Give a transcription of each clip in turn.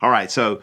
All right, so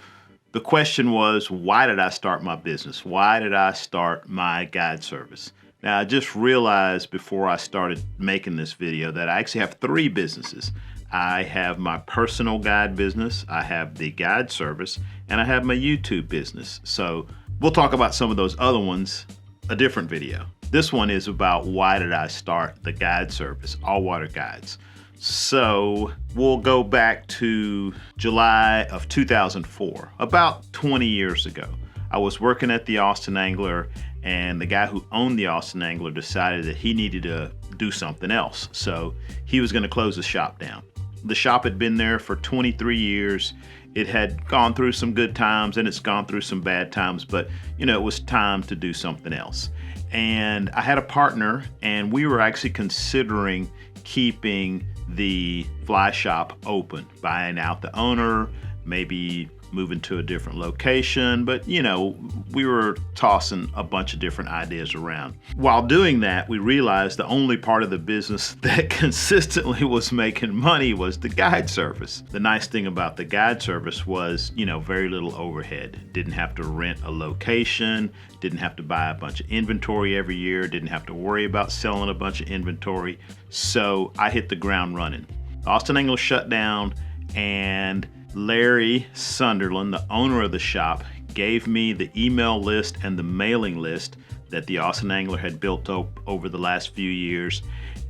the question was, why did I start my business? Why did I start my guide service? Now, I just realized before I started making this video that I actually have three businesses. I have my personal guide business, I have the guide service, and I have my YouTube business. So we'll talk about some of those other ones a different video. This one is about why did I start the guide service, All Water Guides. So we'll go back to July of 2004, about 20 years ago. I was working at the Austin Angler, and the guy who owned the Austin Angler decided that he needed to do something else. So he was going to close the shop down. The shop had been there for 23 years. It had gone through some good times and it's gone through some bad times, but it was time to do something else. And I had a partner, and we were actually considering keeping the fly shop open, buying out the owner, maybe moving to a different location, but we were tossing a bunch of different ideas around. While doing that, we realized the only part of the business that consistently was making money was the guide service. The nice thing about the guide service was, very little overhead. Didn't have to rent a location, didn't have to buy a bunch of inventory every year, didn't have to worry about selling a bunch of inventory. So I hit the ground running. Austin Angler shut down, and Larry Sunderland, the owner of the shop, gave me the email list and the mailing list that the Austin Angler had built up over the last few years,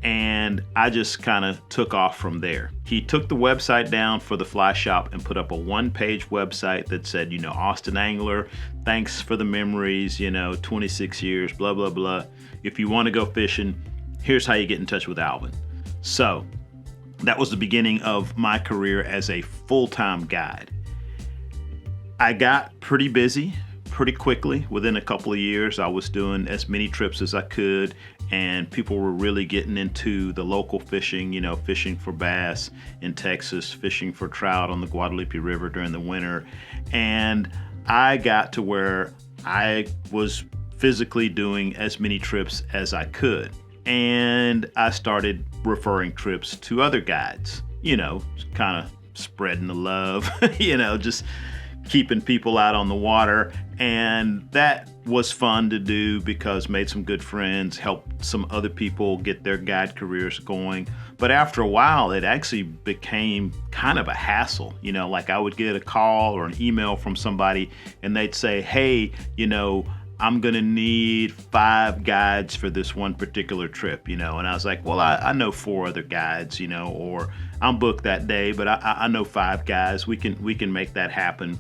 and I just kind of took off from there. He took the website down for the fly shop and put up a one-page website that said, Austin Angler, thanks for the memories, 26 years, blah, blah, blah. If you want to go fishing, here's how you get in touch with Alvin. So that was the beginning of my career as a full-time guide. I got pretty busy pretty quickly. Within a couple of years, I was doing as many trips as I could, and people were really getting into the local fishing, fishing for bass in Texas, fishing for trout on the Guadalupe River during the winter. And I got to where I was physically doing as many trips as I could. And I started referring trips to other guides, kind of spreading the love, just keeping people out on the water. And that was fun to do because made some good friends, helped some other people get their guide careers going. But after a while, it actually became kind of a hassle. Like I would get a call or an email from somebody and they'd say, hey, I'm gonna need 5 guides for this one particular trip, and I was like, well, I know 4 other guides, or I'm booked that day, but I know 5 guys. We can make that happen.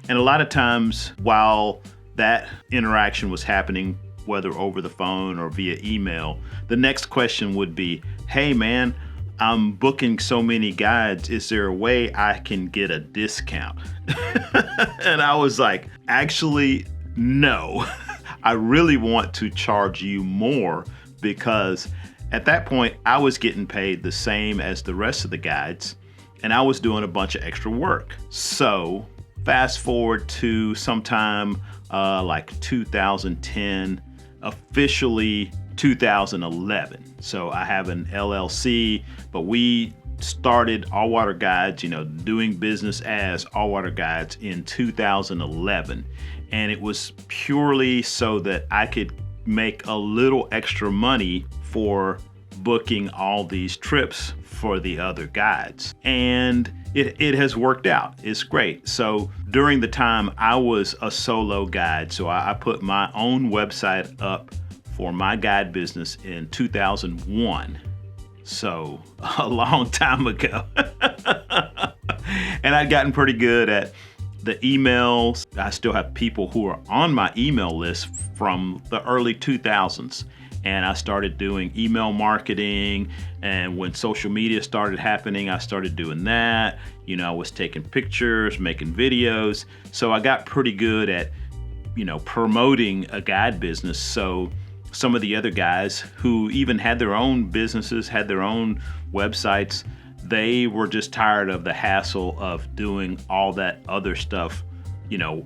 And a lot of times while that interaction was happening, whether over the phone or via email, the next question would be, hey man, I'm booking so many guides. Is there a way I can get a discount? And I was like, actually, no. I really want to charge you more, because at that point I was getting paid the same as the rest of the guides and I was doing a bunch of extra work. So fast forward to sometime like 2010, officially 2011. So I have an LLC, but we started All Water Guides, doing business as All Water Guides in 2011. And it was purely so that I could make a little extra money for booking all these trips for the other guides. And it has worked out. It's great. So during the time I was a solo guide, so I put my own website up for my guide business in 2001. So a long time ago. And I'd gotten pretty good at the emails. I still have people who are on my email list from the early 2000s. And I started doing email marketing. And when social media started happening, I started doing that. I was taking pictures, making videos. So I got pretty good at, promoting a guide business. So some of the other guys who even had their own businesses, had their own websites, they were just tired of the hassle of doing all that other stuff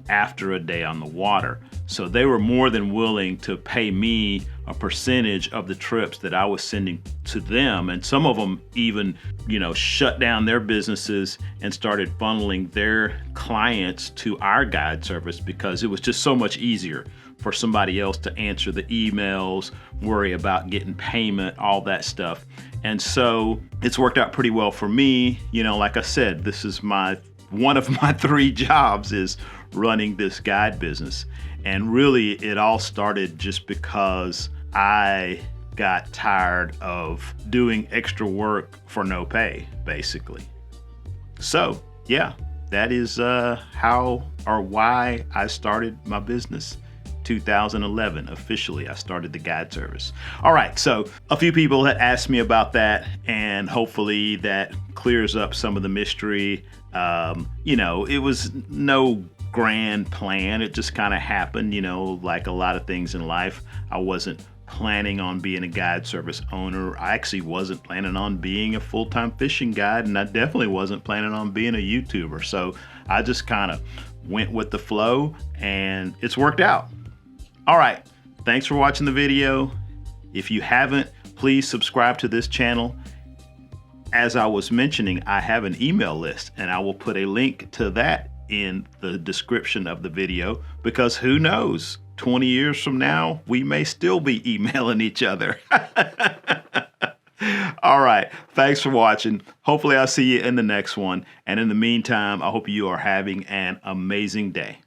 after a day on the water. So they were more than willing to pay me a percentage of the trips that I was sending to them. And some of them even, shut down their businesses and started funneling their clients to our guide service because it was just so much easier for somebody else to answer the emails, worry about getting payment, all that stuff. And so it's worked out pretty well for me. Like I said, this is one of my 3 jobs is running this guide business. And really it all started just because I got tired of doing extra work for no pay, basically. So yeah, that is how or why I started my business. 2011, officially, I started the guide service. All right, so a few people had asked me about that, and hopefully that clears up some of the mystery. It was no grand plan. It just kind of happened, like a lot of things in life. I wasn't planning on being a guide service owner. I actually wasn't planning on being a full-time fishing guide, and I definitely wasn't planning on being a YouTuber. So I just kind of went with the flow, and it's worked out. All right, thanks for watching the video. If you haven't, please subscribe to this channel. As I was mentioning, I have an email list, and I will put a link to that in the description of the video, because who knows, 20 years from now, we may still be emailing each other. All right, thanks for watching. Hopefully I'll see you in the next one. And in the meantime, I hope you are having an amazing day.